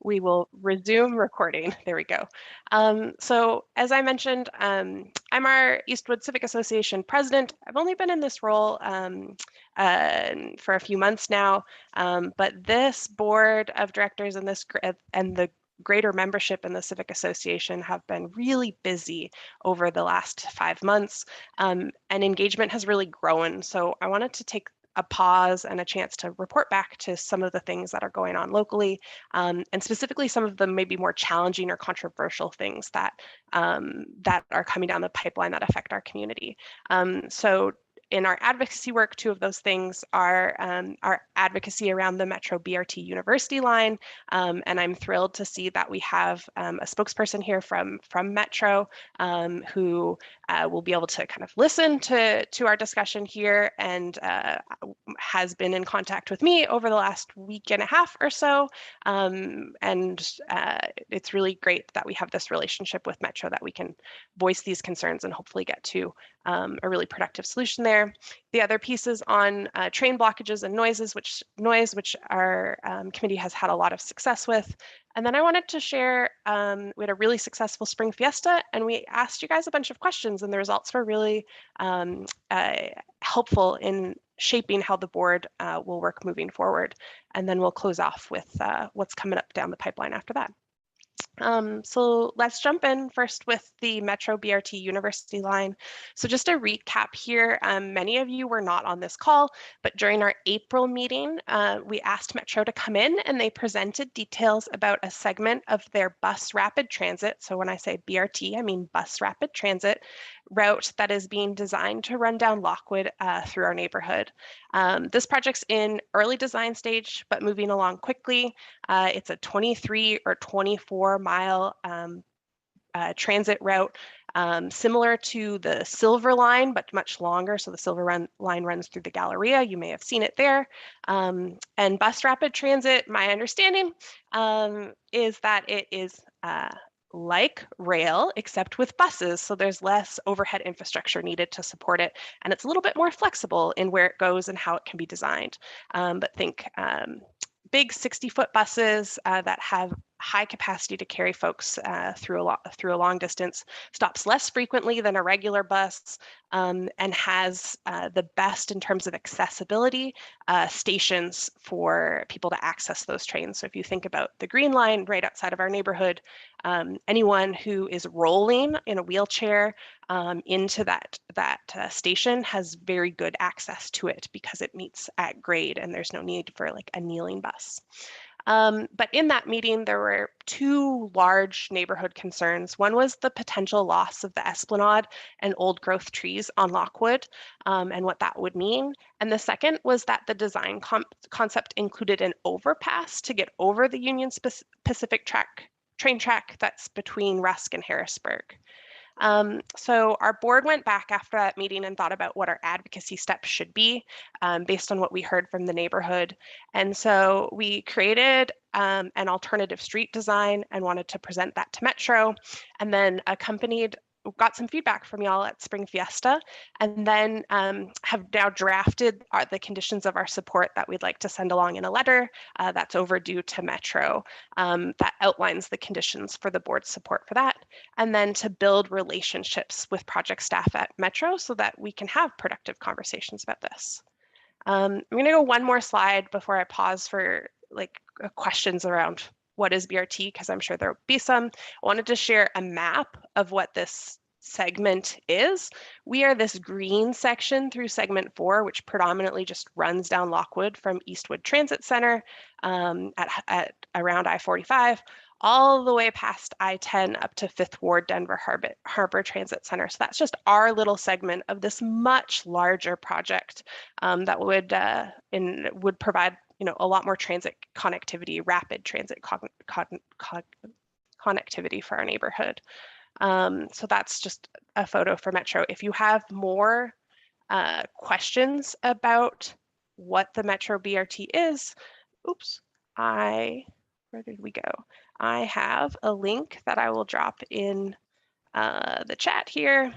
We will resume recording. There we go. So as I mentioned, I'm our Eastwood Civic Association president. I've only been in this role for a few months now, but this board of directors and the greater membership in the Civic Association have been really busy over the last 5 months, and engagement has really grown. So I wanted to take a pause and a chance to report back to some of the things that are going on locally, and specifically some of the maybe more challenging or controversial things that are coming down the pipeline that affect our community. So in our advocacy work, two of those things are our advocacy around the Metro BRT University line, and I'm thrilled to see that we have a spokesperson here from Metro who will be able to kind of listen to our discussion here and has been in contact with me over the last week and a half or so. It's really great that we have this relationship with Metro, that we can voice these concerns and hopefully get to a really productive solution there. The other piece is on train blockages and which our committee has had a lot of success with. And then I wanted to share, we had a really successful spring fiesta, and we asked you guys a bunch of questions, and the results were really helpful in shaping how the board will work moving forward. And then we'll close off with what's coming up down the pipeline after that. So let's jump in first with the Metro BRT University line. So just a recap here, many of you were not on this call, but during our April meeting, we asked Metro to come in and they presented details about a segment of their bus rapid transit. So when I say BRT, I mean bus rapid transit route that is being designed to run down Lockwood through our neighborhood. This project's in early design stage, but moving along quickly. It's a 23 or 24 mile transit route, similar to the Silver Line, but much longer. So the Silver Line runs through the Galleria. You may have seen it there. And bus rapid transit, my understanding is that it is like rail, except with buses. So there's less overhead infrastructure needed to support it. And it's a little bit more flexible in where it goes and how it can be designed. But think big 60-foot buses that have high capacity to carry folks through a long distance, stops less frequently than a regular bus, and has the best in terms of accessibility stations for people to access those trains. So if you think about the Green Line right outside of our neighborhood, anyone who is rolling in a wheelchair into that station has very good access to it because it meets at grade and there's no need for like a kneeling bus. But in that meeting, there were two large neighborhood concerns. One was the potential loss of the esplanade and old growth trees on Lockwood and what that would mean. And the second was that the design concept included an overpass to get over the Union Pacific train track that's between Rusk and Harrisburg. So our board went back after that meeting and thought about what our advocacy steps should be based on what we heard from the neighborhood. And so we created an alternative street design and wanted to present that to Metro, and then got some feedback from y'all at Spring Fiesta, and then have now drafted the conditions of our support that we'd like to send along in a letter that's overdue to Metro that outlines the conditions for the board's support for that, and then to build relationships with project staff at Metro so that we can have productive conversations about this. I'm going to go one more slide before I pause for questions around what is BRT, because I'm sure there will be some. I wanted to share a map of what this segment is. We are this green section through segment 4, which predominantly just runs down Lockwood from Eastwood Transit Center at around I-45, all the way past I-10 up to 5th Ward Denver Harbor Transit Center. So that's just our little segment of this much larger project that would provide a lot more transit connectivity, rapid transit connectivity for our neighborhood. So that's just a photo for Metro. If you have more questions about what the Metro BRT is, where did we go? I have a link that I will drop in the chat here.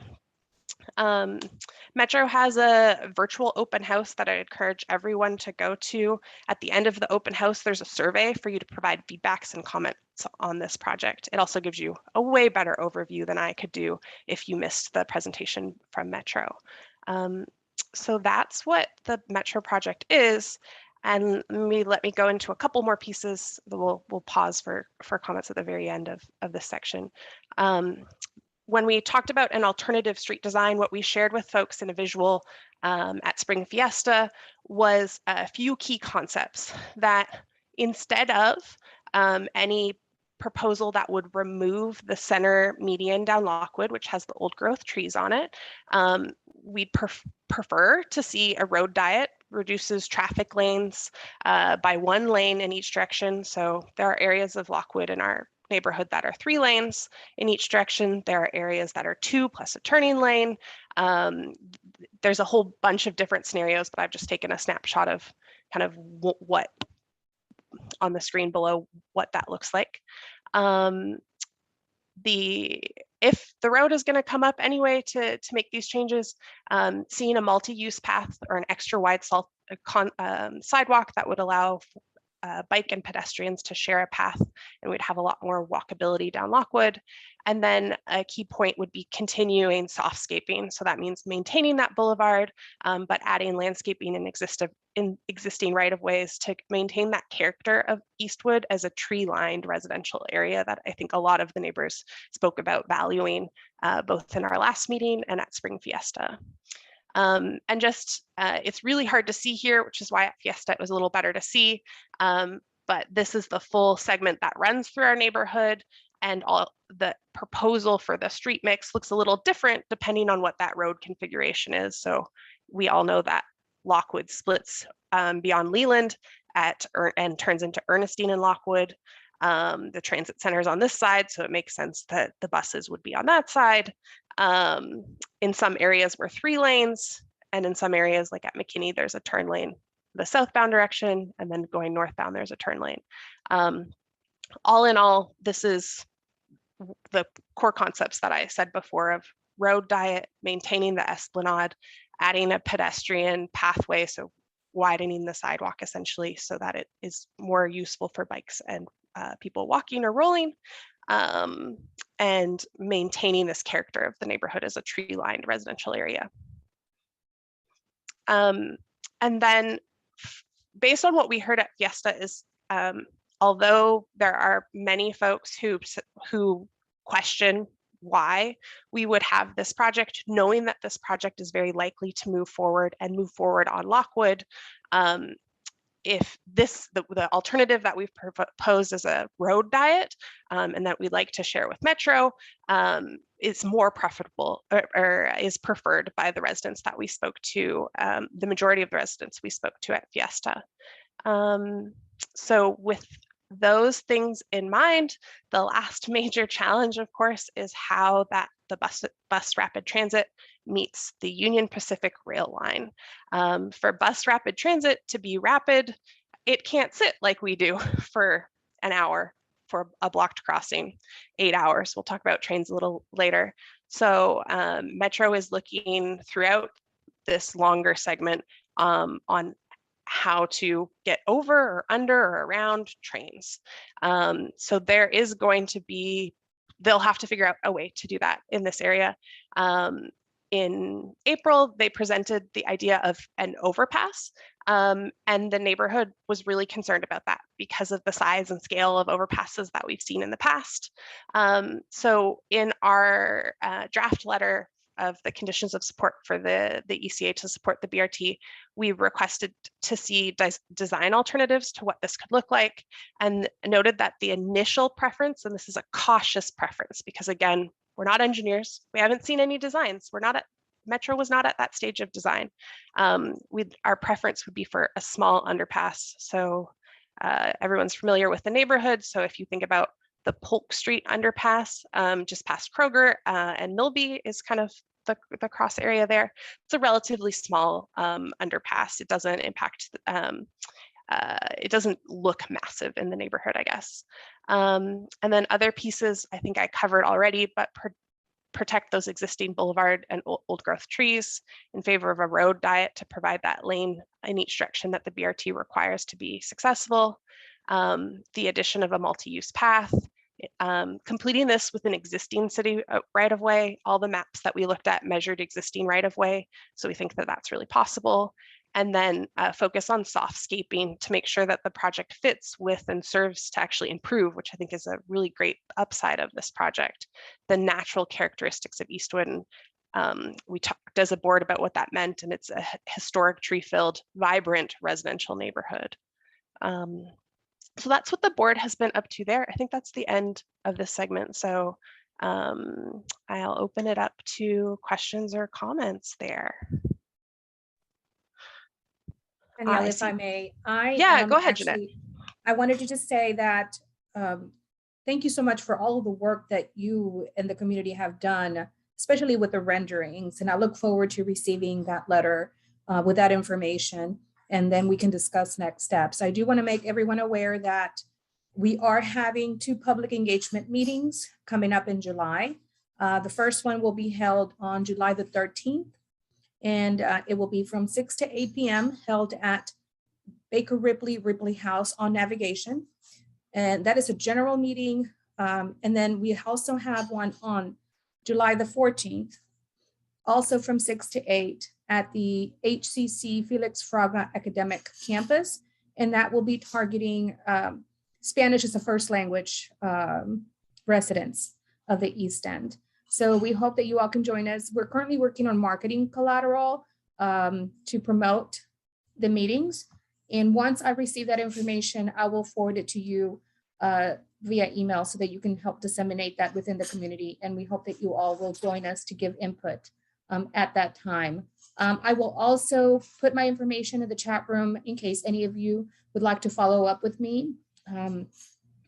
Metro has a virtual open house that I encourage everyone to go to. At the end of the open house, there's a survey for you to provide feedbacks and comments on this project. It also gives you a way better overview than I could do if you missed the presentation from Metro. So that's what the Metro project is. And let me go into a couple more pieces that we'll pause for comments at the very end of this section. When we talked about an alternative street design, what we shared with folks in a visual at Spring Fiesta was a few key concepts that instead of any proposal that would remove the center median down Lockwood, which has the old growth trees on it, we'd prefer to see a road diet, reduces traffic lanes by 1 lane in each direction. So there are areas of Lockwood in our neighborhood that are 3 lanes in each direction. There are areas that are 2 plus a turning lane. There's a whole bunch of different scenarios, but I've just taken a snapshot of kind of what on the screen below, what that looks like. If the road is going to come up anyway to make these changes, seeing a multi-use path or an extra wide sidewalk that would allow bike and pedestrians to share a path, and we'd have a lot more walkability down Lockwood. And then a key point would be continuing softscaping. So that means maintaining that boulevard, but adding landscaping in existing right-of-ways to maintain that character of Eastwood as a tree-lined residential area that I think a lot of the neighbors spoke about valuing both in our last meeting and at Spring Fiesta. And just, it's really hard to see here, which is why at Fiesta it was a little better to see. But this is the full segment that runs through our neighborhood, and all the proposal for the street mix looks a little different depending on what that road configuration is. So we all know that Lockwood splits beyond Leland and turns into Ernestine and Lockwood. The transit center is on this side, so it makes sense that the buses would be on that side. In some areas we're 3 lanes, and in some areas like at McKinney, there's a turn lane the southbound direction, and then going northbound, there's a turn lane. All in all, this is the core concepts that I said before of road diet, maintaining the esplanade, adding a pedestrian pathway, so widening the sidewalk essentially so that it is more useful for bikes and people walking or rolling, and maintaining this character of the neighborhood as a tree-lined residential area. And then based on what we heard at Fiesta is, although there are many folks who question why we would have this project, knowing that this project is very likely to move forward on Lockwood, if the alternative that we've proposed as a road diet and that we'd like to share with Metro is more preferable or is preferred by the residents that we spoke to, the majority of the residents we spoke to at Fiesta. So with those things in mind, the last major challenge, of course, is how the bus rapid transit meets the Union Pacific rail line. For bus rapid transit to be rapid, it can't sit like we do for an hour for a blocked crossing, 8 hours. We'll talk about trains a little later. So Metro is looking throughout this longer segment on how to get over or under or around trains. So there is going to be, they'll have to figure out a way to do that in this area. In April, they presented the idea of an overpass, and the neighborhood was really concerned about that because of the size and scale of overpasses that we've seen in the past. So in our draft letter of the conditions of support for the ECA to support the BRT, we requested to see design alternatives to what this could look like, and noted that the initial preference, and this is a cautious preference because again, we're not engineers, we haven't seen any designs, Metro was not at that stage of design. Our preference would be for a small underpass. So everyone's familiar with the neighborhood. So if you think about the Polk Street underpass, just past Kroger and Milby is kind of the cross area there. It's a relatively small underpass. It doesn't impact, it doesn't look massive in the neighborhood, I guess. And then other pieces I think I covered already, but protect those existing boulevard and old growth trees in favor of a road diet to provide that lane in each direction that the BRT requires to be successful. The addition of a multi-use path, completing this with an existing city right-of-way. All the maps that we looked at measured existing right-of-way, so we think that that's really possible. And then focus on softscaping to make sure that the project fits with and serves to actually improve, which I think is a really great upside of this project, the natural characteristics of Eastwood. And we talked as a board about what that meant, and it's a historic tree-filled, vibrant residential neighborhood. So that's what the board has been up to there. I think that's the end of this segment. So I'll open it up to questions or comments there. Danielle, if I may, go ahead, Jeanette. I wanted to just say that thank you so much for all of the work that you and the community have done, especially with the renderings. And I look forward to receiving that letter with that information, and then we can discuss next steps. I do want to make everyone aware that we are having 2 public engagement meetings coming up in July. The first one will be held on July the 13th. And it will be from 6 to 8 p.m. held at Baker Ripley House on Navigation. And that is a general meeting. And then we also have one on July the 14th, also from 6 to 8 at the HCC Felix Fraga Academic Campus. And that will be targeting Spanish as a first language residents of the East End. So we hope that you all can join us. We're currently working on marketing collateral to promote the meetings. And once I receive that information, I will forward it to you via email so that you can help disseminate that within the community. And we hope that you all will join us to give input at that time. I will also put my information in the chat room in case any of you would like to follow up with me.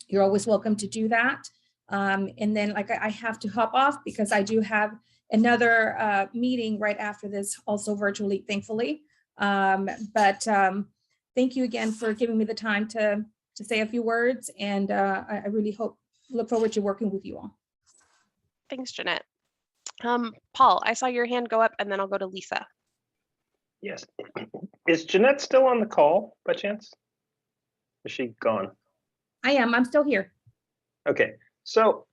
You're always welcome to do that. And then I have to hop off because I do have another meeting right after this, also virtually, thankfully. But thank you again for giving me the time to say a few words. And I really look forward to working with you all. Thanks, Jeanette. Paul, I saw your hand go up, and then I'll go to Lisa. Yes. Is Jeanette still on the call by chance? Is she gone? I am. I'm still here. Okay. So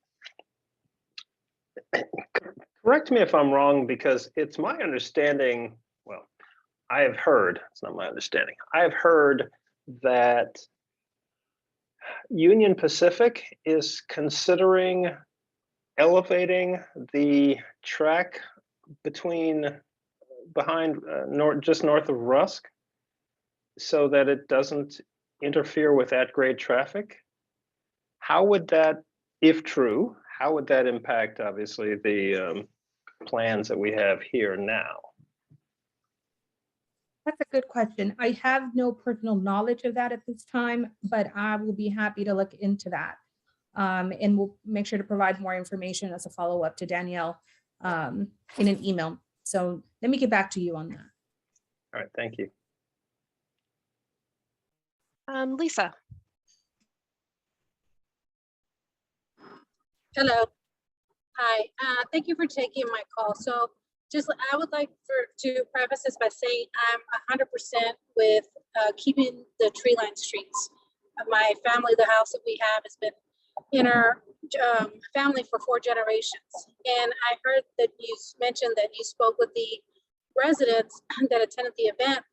correct me if I'm wrong, because it's my understanding, well, I have heard, it's not my understanding, I have heard that Union Pacific is considering elevating the track behind just north of Rusk so that it doesn't interfere with that grade traffic. How would that, if true, how would that impact, obviously, the plans that we have here now? That's a good question. I have no personal knowledge of that at this time, but I will be happy to look into that. And we'll make sure to provide more information as a follow-up to Danielle in an email. So let me get back to you on that. All right, thank you. Lisa. Hello. Hi. Thank you for taking my call. So I would like to preface this by saying I'm 100% with keeping the tree-lined streets. My family, the house that we have, has been in our family for 4 generations. And I heard that you mentioned that you spoke with the residents that attended the event.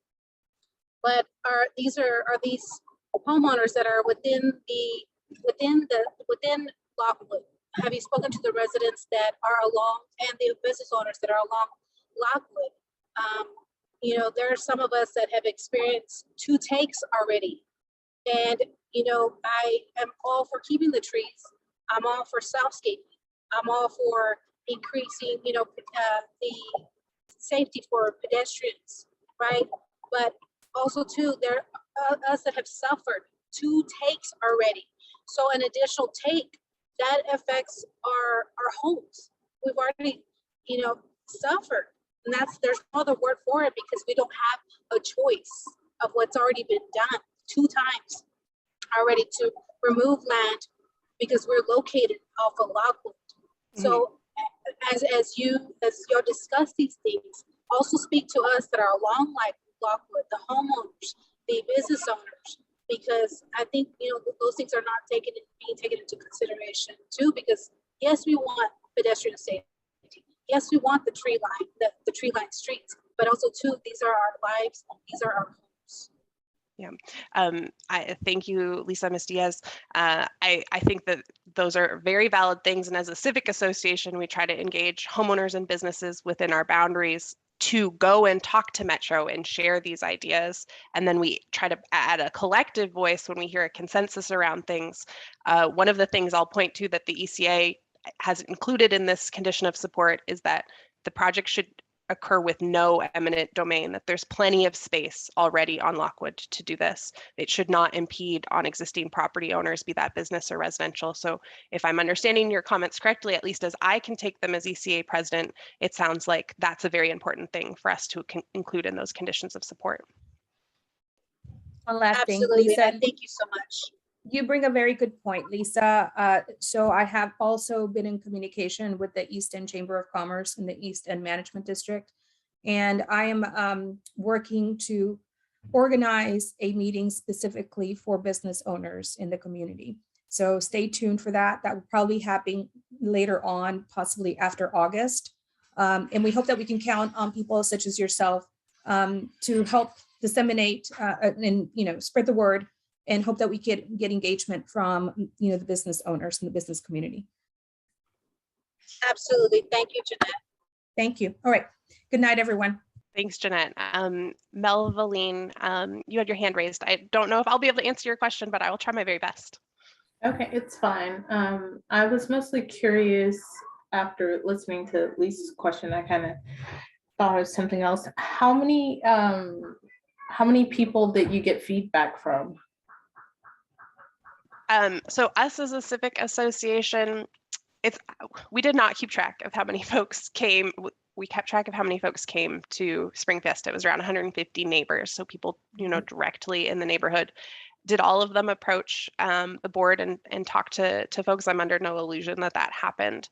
But are these homeowners that are within Lockwood? Have you spoken to the residents that are along, and the business owners that are along Lockwood? You know, there are some of us that have experienced 2 takes already. And, you know, I am all for keeping the trees. I'm all for self-scaping. I'm all for increasing, you know, the safety for pedestrians, right? But also too, there are us that have suffered 2 takes already. So an additional take, that affects our homes. We've already, you know, suffered. And there's no other word for it, because we don't have a choice of what's already been done 2 times already to remove land because we're located off of Lockwood. So as y'all discuss these things, also speak to us that are along like Lockwood, the homeowners, the business owners, because I think, you know, those things are not being taken into consideration too, because yes, we want pedestrian safety. Yes, we want the tree line, the tree line streets, but also too, these are our lives, these are our homes. Yeah, I thank you, Lisa, Ms. Diaz. I think that those are very valid things. And as a civic association, we try to engage homeowners and businesses within our boundaries to go and talk to Metro and share these ideas. And then we try to add a collective voice when we hear a consensus around things. One of the things I'll point to that the ECA has included in this condition of support is that the project should occur with no eminent domain, that there's plenty of space already on Lockwood to do this. It should not impede on existing property owners, be that business or residential. So if I'm understanding your comments correctly, at least as I can take them as ECA president, it sounds like that's a very important thing for us to include in those conditions of support. One last thing, Absolutely, Lisa. and thank you so much. You bring a very good point, Lisa. So I have also been in communication with the East End Chamber of Commerce and the East End Management District. And I am working to organize a meeting specifically for business owners in the community. So stay tuned for that. That will probably happen later on, possibly after August. And we hope that we can count on people such as yourself to help disseminate and, you know, spread the word, and hope that we get engagement from, you know, the business owners and the business community. Absolutely. Thank you, Jeanette. Thank you. All right. Good night, everyone. Thanks, Jeanette. Mel Valine, you had your hand raised. I don't know if I'll be able to answer your question, but I will try my very best. Okay, it's fine. I was mostly curious after listening to Lisa's question. I kind of thought of something else. How many people did you get feedback from? So us as a civic association, we did not keep track of how many folks came. We kept track of how many folks came to Spring Fiesta. It was around 150 neighbors, so people, you know, directly in the neighborhood. Did all of them approach the board and talk to folks? I'm under no illusion that that happened.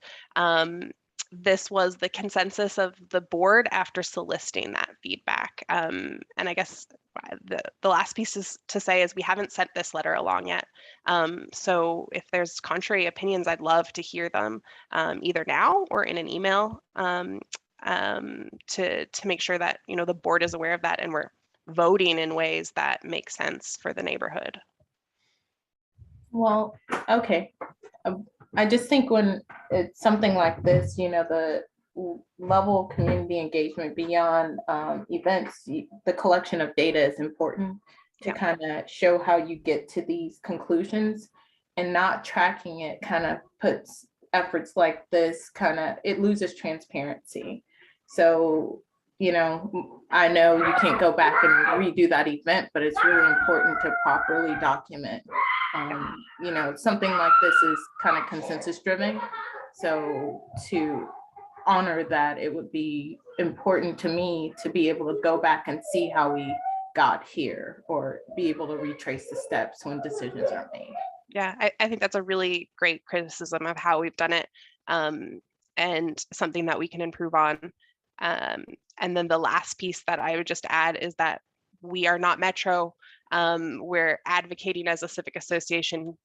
This was the consensus of the board after soliciting that feedback. And I guess the last piece is to say is we haven't sent this letter along yet. So if there's contrary opinions, I'd love to hear them either now or in an email to make sure that, you know, the board is aware of that and we're voting in ways that make sense for the neighborhood. Well, okay. I just think when it's something like this, you know, the level of community engagement beyond events, the collection of data is important to kind of show how you get to these conclusions, and not tracking it kind of puts efforts like this it loses transparency. So, you know, I know you can't go back and redo that event, but it's really important to properly document. You know, something like this is kind of consensus driven. So to honor that, it would be important to me to be able to go back and see how we got here, or be able to retrace the steps when decisions are made. Yeah, I think that's a really great criticism of how we've done it, and something that we can improve on. And then the last piece that I would just add is that we are not Metro. We're advocating as a civic association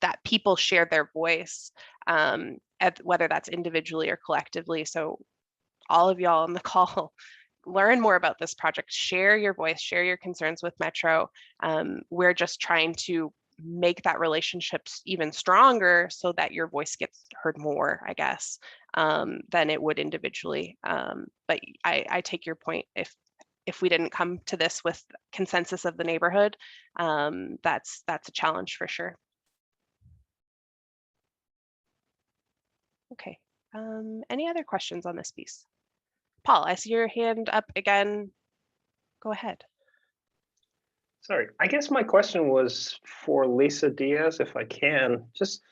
that people share their voice, whether that's individually or collectively. So all of y'all on the call, learn more about this project, share your voice, share your concerns with Metro. We're just trying to make that relationship even stronger so that your voice gets heard more, I guess, than it would individually. But I take your point. If we didn't come to this with consensus of the neighborhood, that's a challenge for sure. Okay, any other questions on this piece? Paul, I see your hand up again. Go ahead. Sorry, I guess my question was for Lisa Diaz, if I can. Just,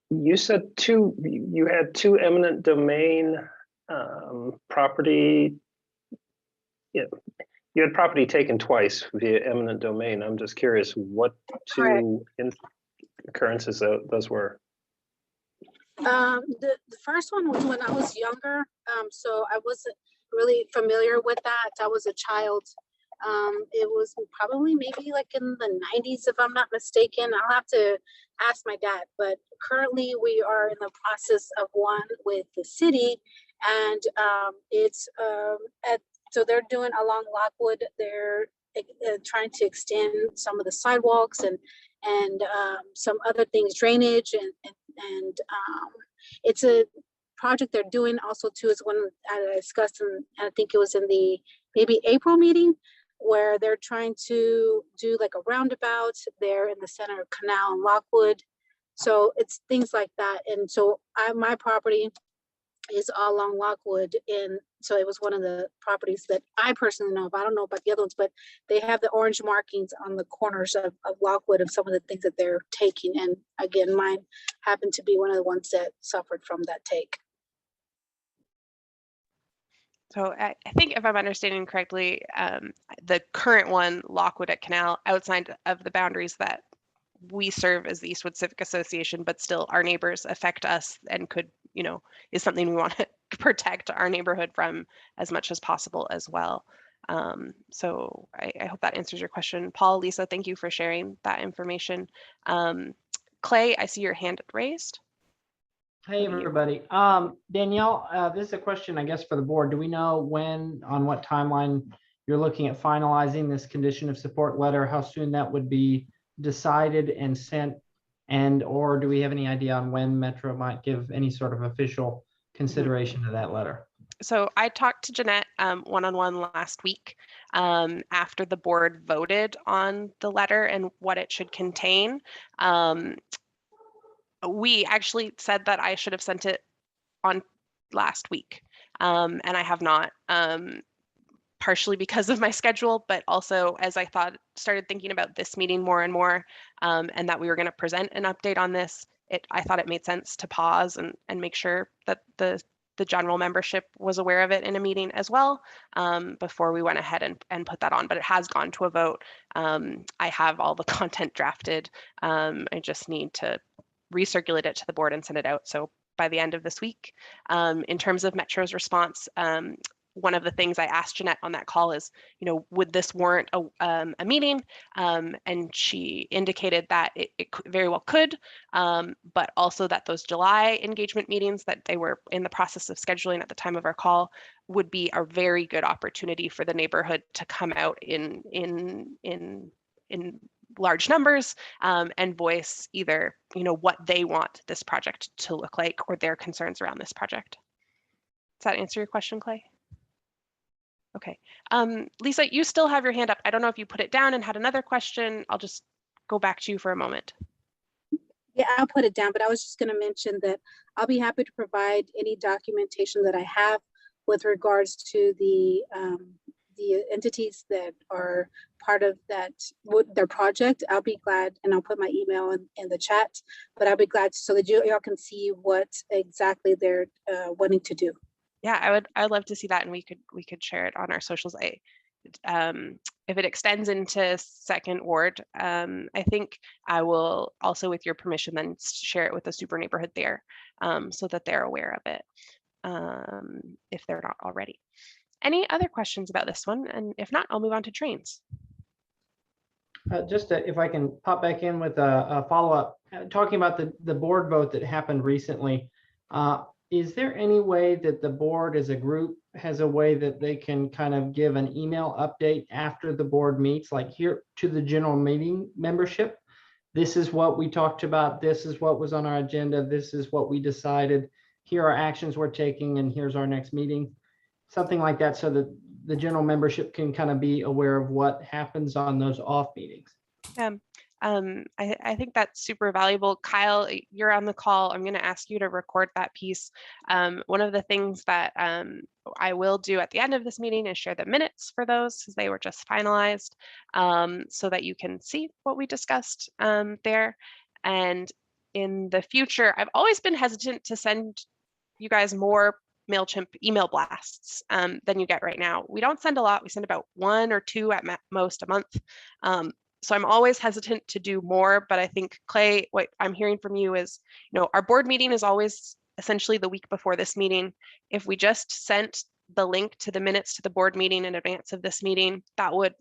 you said you had two eminent domain property. Yeah, you had property taken twice via eminent domain. I'm just curious what two occurrences those were. The first one was when I was younger, so I wasn't really familiar with that. I was a child. It was probably maybe like in the 90s, if I'm not mistaken. I'll have to ask my dad, but currently we are in the process of one with the city, and so they're doing along Lockwood. They're trying to extend some of the sidewalks and some other things, drainage, and it's a project they're doing also too, is one I discussed, and I think it was in the maybe April meeting, where they're trying to do like a roundabout there in the center of Canal and Lockwood. So it's things like that. And so my property is all along Lockwood, and so it was one of the properties that I personally know of. I don't know about the other ones, but they have the orange markings on the corners of Lockwood of some of the things that they're taking. And again, mine happened to be one of the ones that suffered from that take. So I think if I'm understanding correctly, the current one, Lockwood at Canal, outside of the boundaries that we serve as the Eastwood Civic Association, but still our neighbors affect us and could, is something we want to protect our neighborhood from as much as possible as well. So I hope that answers your question. Paul, Lisa, thank you for sharing that information. Clay, I see your hand raised. Hey, everybody. Danielle, this is a question, I guess, for the board. Do we know on what timeline you're looking at finalizing this condition of support letter? How soon that would be decided and sent? Or do we have any idea on when Metro might give any sort of official consideration to that letter? So I talked to Jeanette one-on-one last week after the board voted on the letter and what it should contain. We actually said that I should have sent it on last week, and I have not, partially because of my schedule, but also as I started thinking about this meeting more and more, and that we were going to present an update on this. I thought it made sense to pause and make sure that the general membership was aware of it in a meeting as well, before we went ahead and put that on. But it has gone to a vote. I have all the content drafted. I just need to recirculate it to the board and send it out. So by the end of this week, in terms of Metro's response, one of the things I asked Jeanette on that call is, would this warrant a meeting? And she indicated that it very well could, but also that those July engagement meetings that they were in the process of scheduling at the time of our call would be a very good opportunity for the neighborhood to come out in large numbers and voice either, what they want this project to look like or their concerns around this project. Does that answer your question, Clay? Okay. Lisa, you still have your hand up. I don't know if you put it down and had another question. I'll just go back to you for a moment. Yeah, I'll put it down, but I was just going to mention that I'll be happy to provide any documentation that I have with regards to the entities that are part of their project. I'll be glad, and I'll put my email in the chat, but I'll be glad so that y'all can see what exactly they're wanting to do. Yeah, I'd love to see that, and we could share it on our socials. If it extends into Second Ward, I think I will also, with your permission, then share it with the super neighborhood there, so that they're aware of it, if they're not already. Any other questions about this one? And if not, I'll move on to trains. If I can pop back in with a follow-up, talking about the board vote that happened recently, is there any way that the board as a group has a way that they can kind of give an email update after the board meets, like here to the general meeting membership? This is what we talked about. This is what was on our agenda. This is what we decided. Here are actions we're taking, and here's our next meeting. Something like that, so that the general membership can kind of be aware of what happens on those off meetings. I think that's super valuable. Kyle, you're on the call. I'm going to ask you to record that piece. One of the things that I will do at the end of this meeting is share the minutes for those, because they were just finalized, so that you can see what we discussed there. And in the future, I've always been hesitant to send you guys more MailChimp email blasts than you get right now. We don't send a lot. We send about 1 or 2 at most a month. So I'm always hesitant to do more, but I think, Clay, what I'm hearing from you is, our board meeting is always essentially the week before this meeting. If we just sent the link to the minutes to the board meeting in advance of this meeting, that would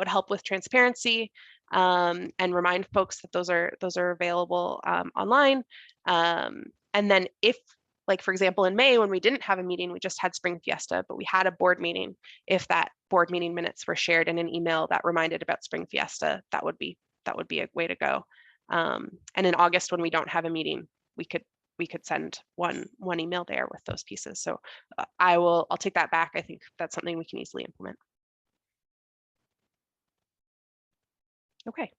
help with transparency, and remind folks that those are available online. And then if, like, for example, in May, when we didn't have a meeting, we just had Spring Fiesta, but we had a board meeting. If that board meeting minutes were shared in an email that reminded about Spring Fiesta, that would be a way to go. And in August, when we don't have a meeting, we could send one email there with those pieces. So I'll take that back. I think that's something we can easily implement. Okay.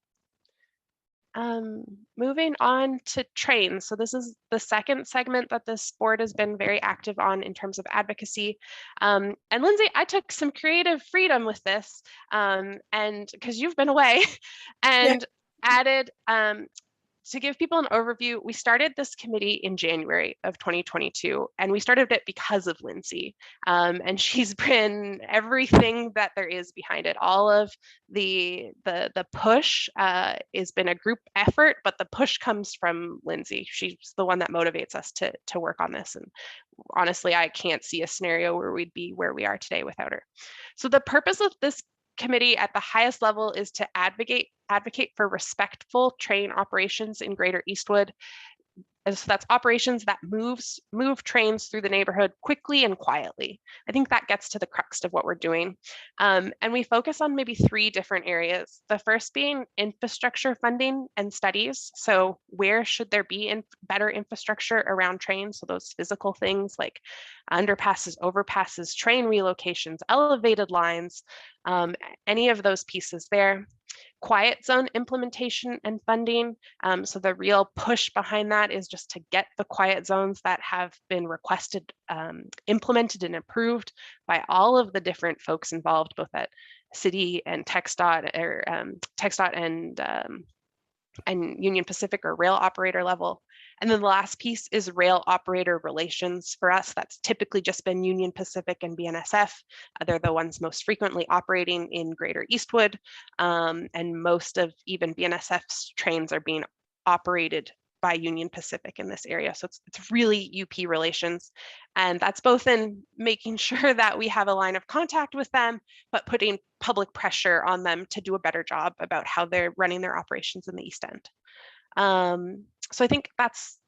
Moving on to trains. So this is the second segment that this board has been very active on in terms of advocacy. And Lindsay, I took some creative freedom with this, and because you've been away, and added, to give people an overview, we started this committee in January of 2022, and we started it because of Lindsay. And she's been everything that there is behind it. All of the push has been a group effort, but the push comes from Lindsay. She's the one that motivates us to work on this. And honestly, I can't see a scenario where we'd be where we are today without her. So the purpose of this committee at the highest level is to advocate for respectful train operations in Greater Eastwood. And so that's operations that move trains through the neighborhood quickly and quietly. I think that gets to the crux of what we're doing. And we focus on maybe 3 different areas. The first being infrastructure funding and studies. So where should there be better infrastructure around trains? So those physical things like underpasses, overpasses, train relocations, elevated lines, any of those pieces there. Quiet zone implementation and funding. So the real push behind that is just to get the quiet zones that have been requested, implemented and approved by all of the different folks involved, both at city and TxDOT, or TxDOT and Union Pacific or rail operator level. And then the last piece is rail operator relations. For us, that's typically just been Union Pacific and BNSF. They're the ones most frequently operating in Greater Eastwood. And most of even BNSF's trains are being operated by Union Pacific in this area. So it's really UP relations. And that's both in making sure that we have a line of contact with them, but putting public pressure on them to do a better job about how they're running their operations in the East End. So I think that's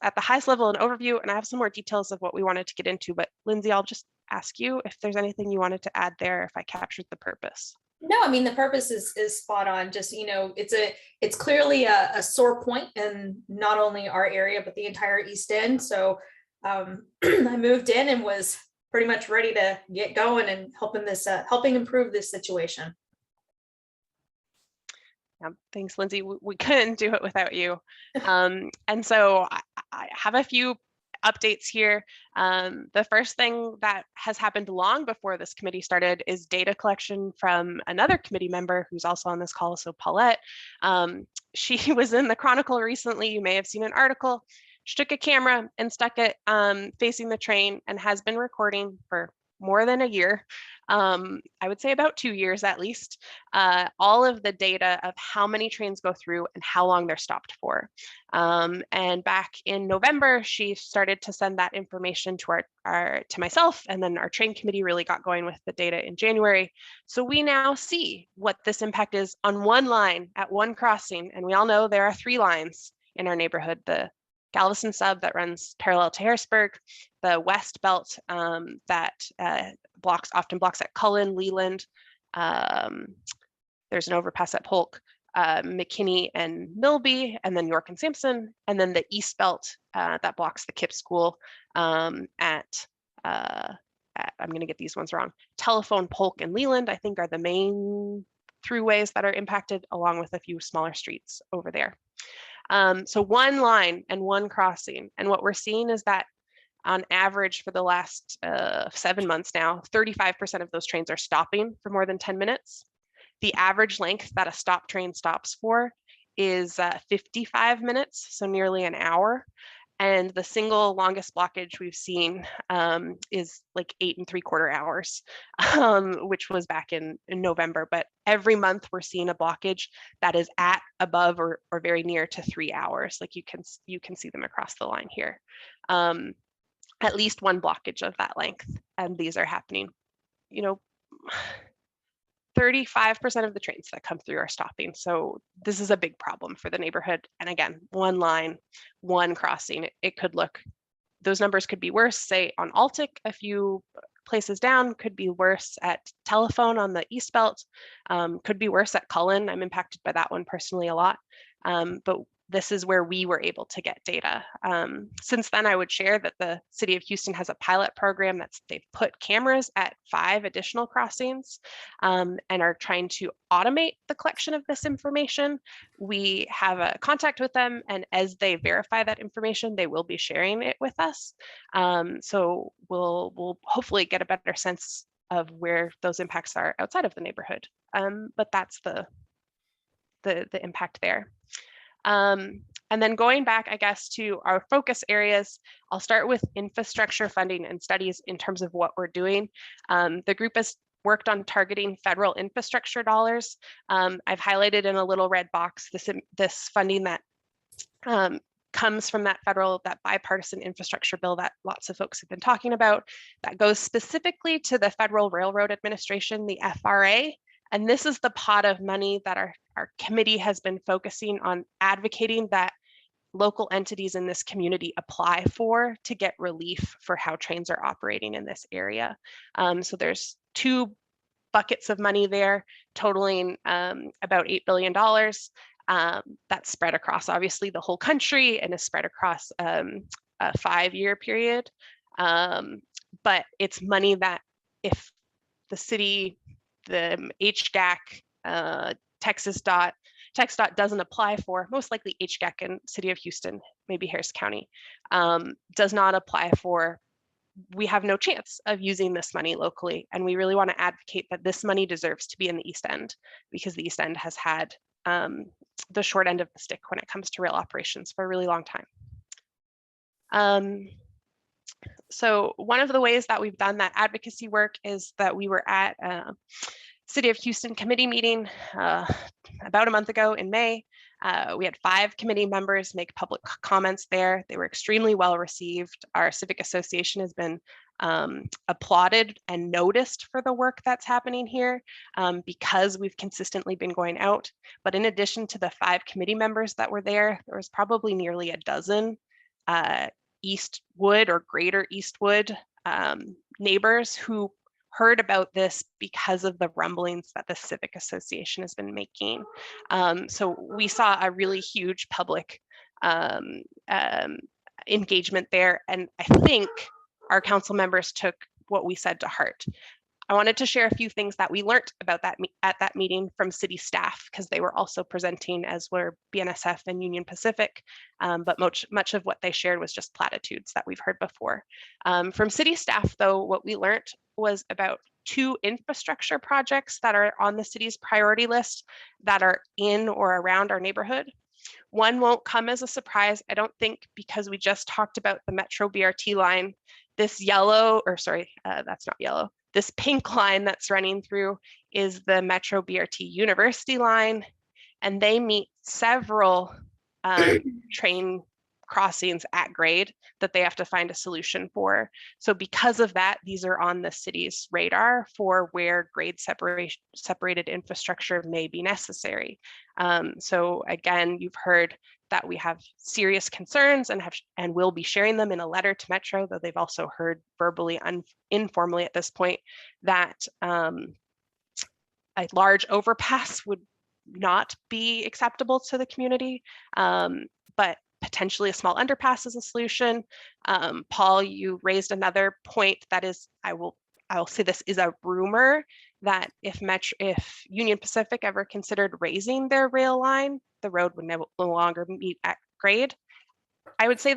at the highest level an overview, and I have some more details of what we wanted to get into, but Lindsay, I'll just ask you if there's anything you wanted to add there, if I captured the purpose. No, I mean, the purpose is spot on. Just, it's clearly a sore point in not only our area, but the entire East End. So I moved in and was pretty much ready to get going and helping improve this situation. Yeah, thanks, Lindsay. We couldn't do it without you. And so I have a few updates here. The first thing that has happened long before this committee started is data collection from another committee member who's also on this call, so Paulette. She was in the Chronicle recently. You may have seen an article. She took a camera and stuck it facing the train and has been recording for more than a year. I would say about 2 years at least, all of the data of how many trains go through and how long they're stopped for. And back in November, she started to send that information to to myself, and then our train committee really got going with the data in January. So we now see what this impact is on one line at one crossing, and we all know there are 3 lines in our neighborhood: the Galveston sub that runs parallel to Harrisburg, the West Belt that often blocks at Cullen, Leland. There's an overpass at Polk, McKinney and Milby, and then York and Sampson, and then the East Belt that blocks the KIPP school I'm going to get these ones wrong. Telephone, Polk, and Leland, I think, are the main throughways that are impacted, along with a few smaller streets over there. So one line and one crossing. And what we're seeing is that on average for the last 7 months now, 35% of those trains are stopping for more than 10 minutes. The average length that a stop train stops for is 55 minutes, so nearly an hour. And the single longest blockage we've seen is like 8 3/4 hours, which was back in November. But every month we're seeing a blockage that is at, above, or very near to 3 hours. Like you can see them across the line here. At least one blockage of that length, and these are happening. 35% of the trains that come through are stopping. So this is a big problem for the neighborhood. And again, one line, one crossing. It could look, those numbers could be worse, say on Altic, a few places down, could be worse at Telephone on the East Belt, could be worse at Cullen. I'm impacted by that one personally a lot. But this is where we were able to get data. Since then, I would share that the City of Houston has a pilot program they've put cameras at 5 additional crossings and are trying to automate the collection of this information. We have a contact with them, and as they verify that information, they will be sharing it with us. So we'll hopefully get a better sense of where those impacts are outside of the neighborhood. But that's the impact there. And then going back, I guess, to our focus areas, I'll start with infrastructure funding and studies in terms of what we're doing. The group has worked on targeting federal infrastructure dollars. I've highlighted in a little red box this funding that comes from that bipartisan infrastructure bill that lots of folks have been talking about, that goes specifically to the Federal Railroad Administration, the FRA. And this is the pot of money that our committee has been focusing on advocating that local entities in this community apply for to get relief for how trains are operating in this area. So there's 2 buckets of money there, totaling about $8 billion. That's spread across, obviously, the whole country and is spread across a 5-year period. But it's money that if the city, the HGAC, TxDOT doesn't apply for, most likely HGAC in City of Houston, maybe Harris County, does not apply for, we have no chance of using this money locally. And we really want to advocate that this money deserves to be in the East End, because the East End has had the short end of the stick when it comes to rail operations for a really long time. So one of the ways that we've done that advocacy work is that we were at City of Houston committee meeting about a month ago in May. We had 5 committee members make public comments there. They were extremely well received. Our civic association has been applauded and noticed for the work that's happening here because we've consistently been going out. But in addition to the 5 committee members that were there, there was probably nearly a dozen Eastwood or greater Eastwood neighbors who heard about this because of the rumblings that the Civic Association has been making. So we saw a really huge public engagement there. And I think our council members took what we said to heart. I wanted to share a few things that we learned about that at that meeting from city staff, because they were also presenting, as were BNSF and Union Pacific, but much of what they shared was just platitudes that we've heard before. From city staff, though, what we learned was about 2 infrastructure projects that are on the city's priority list that are in or around our neighborhood. One won't come as a surprise, I don't think, because we just talked about the Metro BRT line. This yellow, or sorry, that's not yellow. This pink line that's running through is the Metro BRT University line, and they meet several train crossings at grade that they have to find a solution for. So because of that, these are on the city's radar for where grade separated infrastructure may be necessary. So again, you've heard that we have serious concerns and will be sharing them in a letter to Metro, though they've also heard verbally, informally at this point, that a large overpass would not be acceptable to the community, but potentially a small underpass is a solution. Paul, you raised another point that is, I will say this is a rumor, that if Union Pacific ever considered raising their rail line, the road would no longer meet at grade. I would say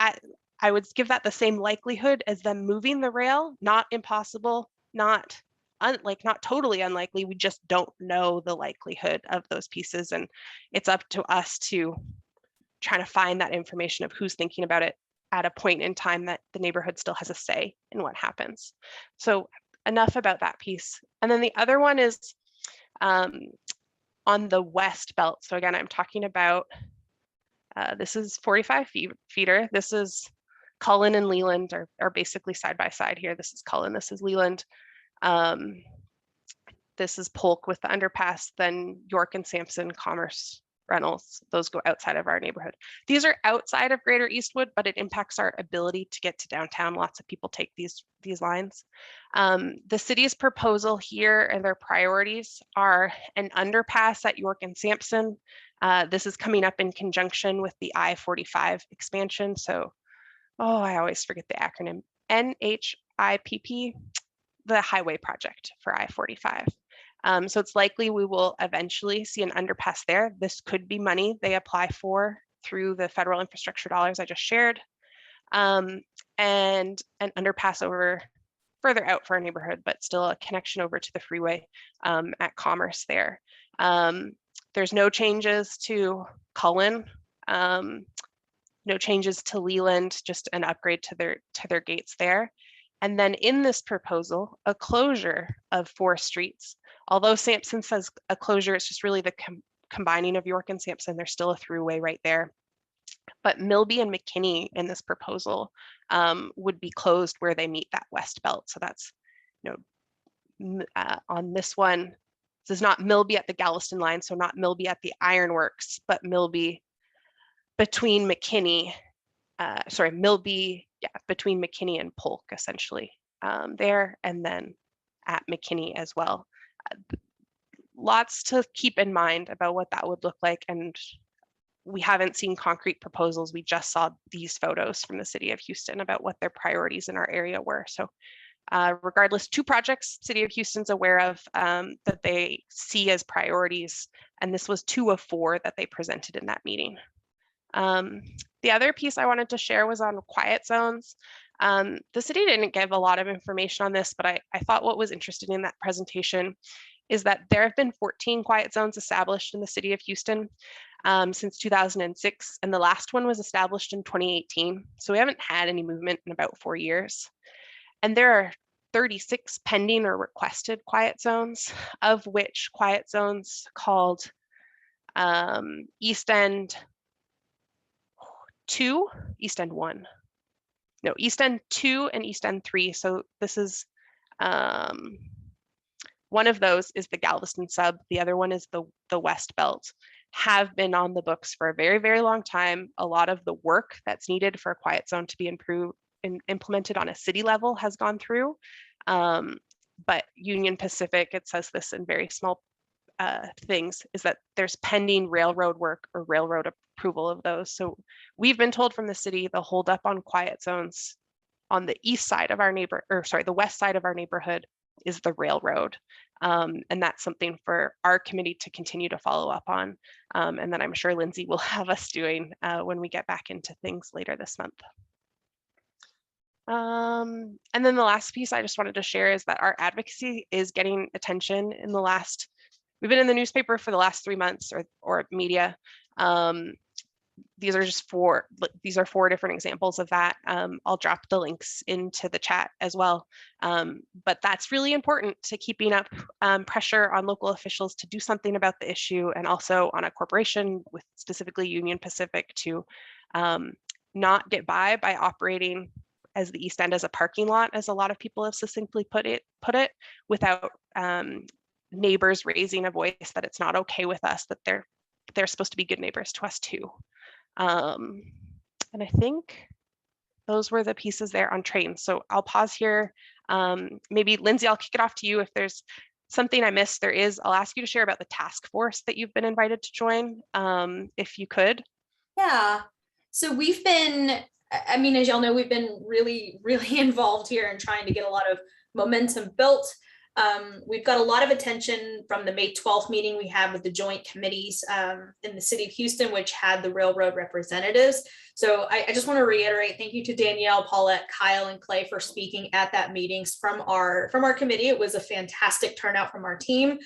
I would give that the same likelihood as them moving the rail. Not impossible, not totally unlikely. We just don't know the likelihood of those pieces, and it's up to us to trying to find that information of who's thinking about it at a point in time that the neighborhood still has a say in what happens. So enough about that piece. And then the other one is on the west belt. So again, I'm talking about, this is 45 feeder. This is Cullen and Leland are basically side by side here. This is Cullen, this is Leland. This is Polk with the underpass, then York and Sampson, Commerce, Reynolds, those go outside of our neighborhood. These are outside of Greater Eastwood, but it impacts our ability to get to downtown. Lots of people take these lines. The city's proposal here and their priorities are an underpass at York and Sampson. This is coming up in conjunction with the I-45 expansion. So, oh, I always forget the acronym, NHIPP, the highway project for I-45. So it's likely we will eventually see an underpass there. This could be money they apply for through the federal infrastructure dollars I just shared, and an underpass over further out for our neighborhood, but still a connection over to the freeway at Commerce there. There's no changes to Cullen, no changes to Leland, just an upgrade to their gates there. And then in this proposal, a closure of 4 streets. Although Sampson says a closure, it's just really the combining of York and Sampson. There's still a throughway right there. But Milby and McKinney in this proposal would be closed where they meet that west belt. So that's, on this one, this is not Milby at the Galveston line, so not Milby at the Ironworks, but Milby between McKinney, Milby, between McKinney and Polk, essentially, there, and then at McKinney as well. Lots to keep in mind about what that would look like, and we haven't seen concrete proposals. We just saw these photos from the city of Houston about what their priorities in our area were. So regardless, 2 projects City of Houston's aware of that they see as priorities, and this was 2 of 4 that they presented in that meeting. The other piece I wanted to share was on quiet zones. The city didn't give a lot of information on this, but I thought what was interesting in that presentation is that there have been 14 quiet zones established in the city of Houston since 2006, and the last one was established in 2018. So we haven't had any movement in about 4 years. And there are 36 pending or requested quiet zones, of which quiet zones called East End 2, East End 1. No, East End 2 and East End 3. So this is one of those is the Galveston sub. The other one is the West Belt. Have been on the books for a very, very long time. A lot of the work that's needed for a quiet zone to be implemented on a city level has gone through. But Union Pacific, it says this in very small things, is that there's pending railroad work or railroad approval of those. So we've been told from the city the holdup on quiet zones on the east side of our the west side of our neighborhood is the railroad. And that's something for our committee to continue to follow up on. And then I'm sure Lindsay will have us doing when we get back into things later this month. And then the last piece I just wanted to share is that our advocacy is getting attention in the last, we've been in the newspaper for the last 3 months or media. These are 4 different examples of that. I'll drop the links into the chat as well. But that's really important to keeping up pressure on local officials to do something about the issue, and also on a corporation with specifically Union Pacific to not get by operating as the East End as a parking lot, as a lot of people have succinctly put it, without neighbors raising a voice that it's not okay with us, that they're supposed to be good neighbors to us too. And I think those were the pieces there on trains. So I'll pause here. Maybe Lindsay, I'll kick it off to you. If there's something I missed, I'll ask you to share about the task force that you've been invited to join, if you could. Yeah, so we've been, I mean, as y'all know, we've been really, really involved here in trying to get a lot of momentum built. We've got a lot of attention from the May 12th meeting we had with the joint committees in the city of Houston, which had the railroad representatives. So I just want to reiterate, thank you to Danielle, Paulette, Kyle, and Clay for speaking at that meeting from our committee. It was a fantastic turnout from our team.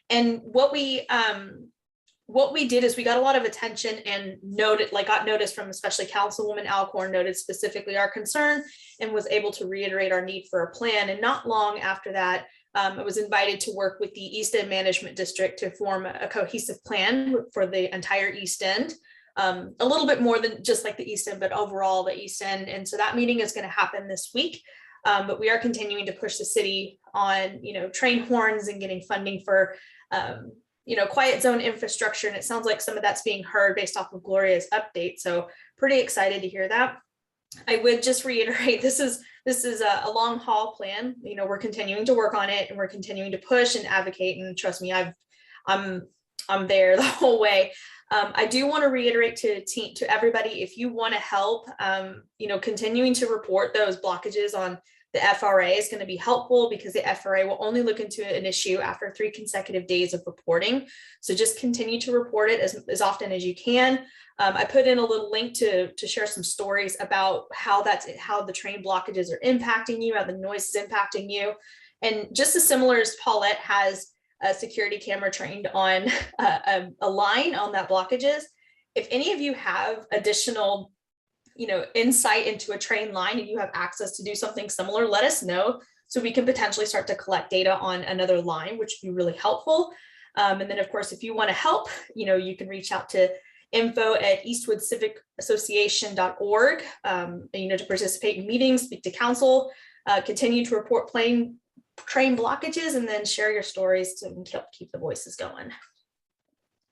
And what we what we did is we got a lot of attention and got notice from especially Councilwoman Alcorn, noted specifically our concern and was able to reiterate our need for a plan. And not long after that, I was invited to work with the East End Management District to form a cohesive plan for the entire East End. A little bit more than just like the East End, but overall the East End. And so that meeting is going to happen this week. But we are continuing to push the city on, train horns and getting funding for, quiet zone infrastructure. And it sounds like some of that's being heard based off of Gloria's update. So pretty excited to hear that. I would just reiterate, this is a long haul plan. We're continuing to work on it and we're continuing to push and advocate. And trust me, I'm there the whole way. I do want to reiterate to everybody, if you want to help, continuing to report those blockages on the FRA is going to be helpful, because the FRA will only look into an issue after 3 consecutive days of reporting. So just continue to report it as often as you can. I put in a little link to share some stories about how the train blockages are impacting you, how the noise is impacting you. And just as similar as Paulette has a security camera trained on a line on that blockages, if any of you have additional insight into a train line and you have access to do something similar, let us know so we can potentially start to collect data on another line, which would be really helpful. And then of course, if you want to help, you can reach out to info@eastwoodcivicassociation.org, to participate in meetings, speak to council, continue to report train blockages, and then share your stories to help keep the voices going.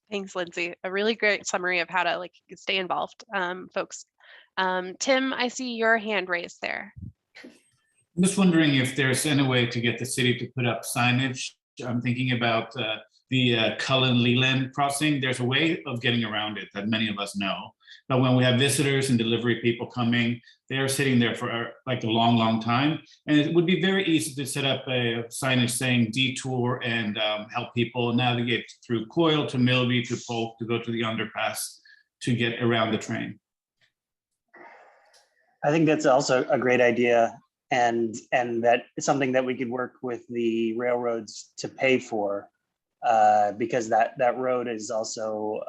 Thanks, Lindsay. A really great summary of how to stay involved, folks. Tim, I see your hand raised there. I'm just wondering if there's any way to get the city to put up signage. I'm thinking about the Cullen Leland crossing. There's a way of getting around it that many of us know. But when we have visitors and delivery people coming, they're sitting there for a long time. And it would be very easy to set up a signage saying detour and help people navigate through Coyle to Milby to Polk to go to the underpass to get around the train. I think that's also a great idea, and that is something that we could work with the railroads to pay for, because that road is also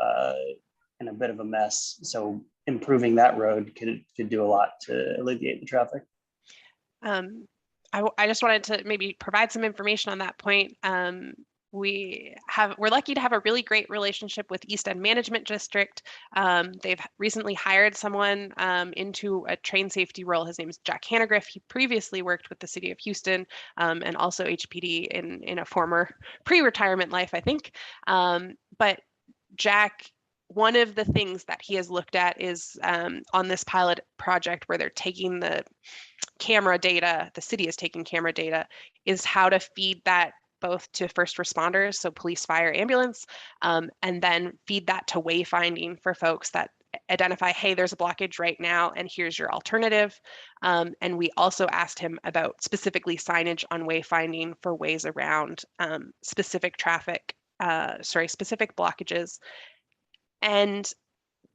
in a bit of a mess. So improving that road could do a lot to alleviate the traffic. I just wanted to maybe provide some information on that point. We're lucky to have a really great relationship with East End Management District. They've recently hired someone into a train safety role. His name is Jack Hannegriff. He previously worked with the city of Houston and also HPD in a former pre-retirement life, I think. But Jack, one of the things that he has looked at is on this pilot project where they're taking the camera data, the city is taking camera data, is how to feed that both to first responders, so police, fire, ambulance, and then feed that to wayfinding for folks that identify, hey, there's a blockage right now, and here's your alternative. And we also asked him about specifically signage on wayfinding for ways around specific blockages. And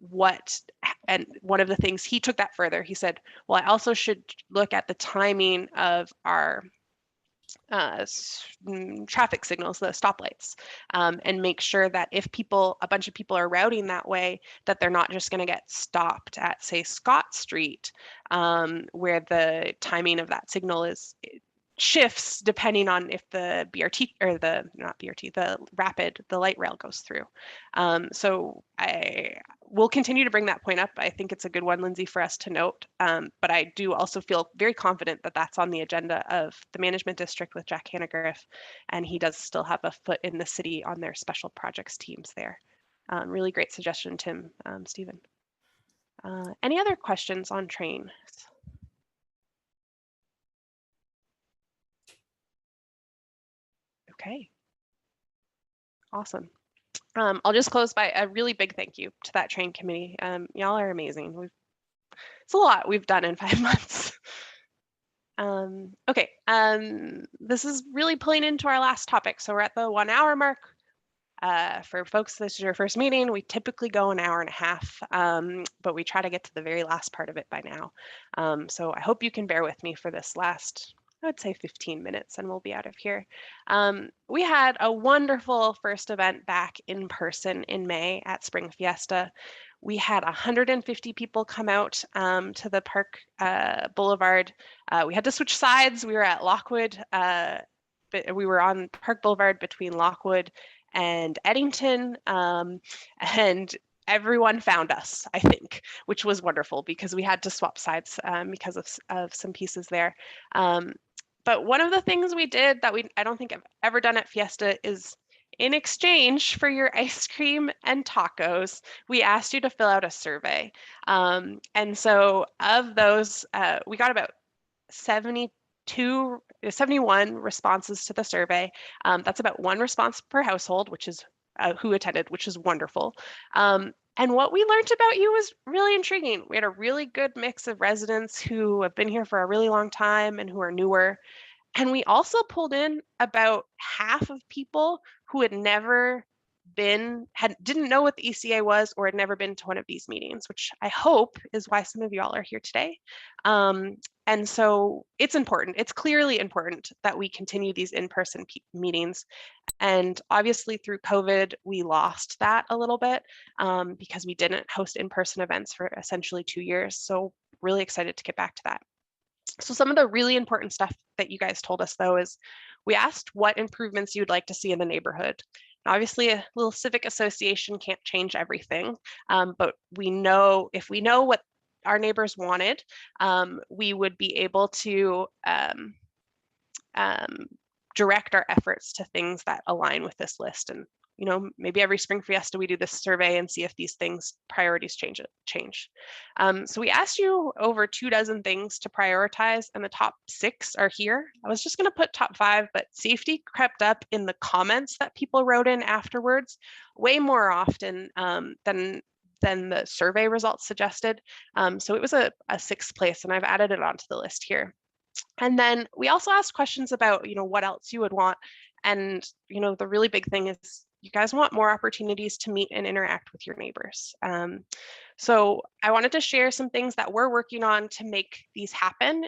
one of the things, he took that further. He said, well, I also should look at the timing of our traffic signals, the stoplights, and make sure that if a bunch of people are routing that way, that they're not just going to get stopped at, say, Scott Street, where the timing of that signal shifts depending on if the BRT or the light rail goes through. So I will continue to bring that point up. I think it's a good one, Lindsay, for us to note. But I do also feel very confident that that's on the agenda of the management district with Jack Hannegriff, and he does still have a foot in the city on their special projects teams there. Really great suggestion, Tim, Stephen. Any other questions on train? Okay. Awesome. I'll just close by a really big thank you to that train committee. Y'all are amazing. It's a lot we've done in 5 months. Okay, this is really pulling into our last topic. So we're at the 1 hour mark. For folks, this is your first meeting. We typically go an hour and a half, but we try to get to the very last part of it by now. So I hope you can bear with me for this last I would say 15 minutes and we'll be out of here. We had a wonderful first event back in person in May at Spring Fiesta. We had 150 people come out to the Park Boulevard. We had to switch sides. We were at Lockwood, but we were on Park Boulevard between Lockwood and Eddington, and everyone found us, I think, which was wonderful because we had to swap sides because of some pieces there. But one of the things we did that I don't think I've ever done at Fiesta is, in exchange for your ice cream and tacos, we asked you to fill out a survey. And so of those, we got about 71 responses to the survey. That's about 1 response per household, which is who attended, which is wonderful. And what we learned about you was really intriguing. We had a really good mix of residents who have been here for a really long time and who are newer. And we also pulled in about half of people who had never didn't know what the ECA was or had never been to one of these meetings, which I hope is why some of y'all are here today. And so it's important. It's clearly important that we continue these in-person meetings. And obviously through COVID, we lost that a little bit because we didn't host in-person events for essentially 2 years. So really excited to get back to that. So some of the really important stuff that you guys told us though is we asked what improvements you'd like to see in the neighborhood. Obviously, a little civic association can't change everything, but if we know what our neighbors wanted, we would be able to direct our efforts to things that align with this list. And maybe every Spring Fiesta we do this survey and see if these priorities change. So we asked you over 24 things to prioritize, and the top 6 are here. I was just going to put top 5, but safety crept up in the comments that people wrote in afterwards way more often than the survey results suggested. So it was a 6th place, and I've added it onto the list here. And then we also asked questions about, what else you would want. And, the really big thing is you guys want more opportunities to meet and interact with your neighbors. So I wanted to share some things that we're working on to make these happen.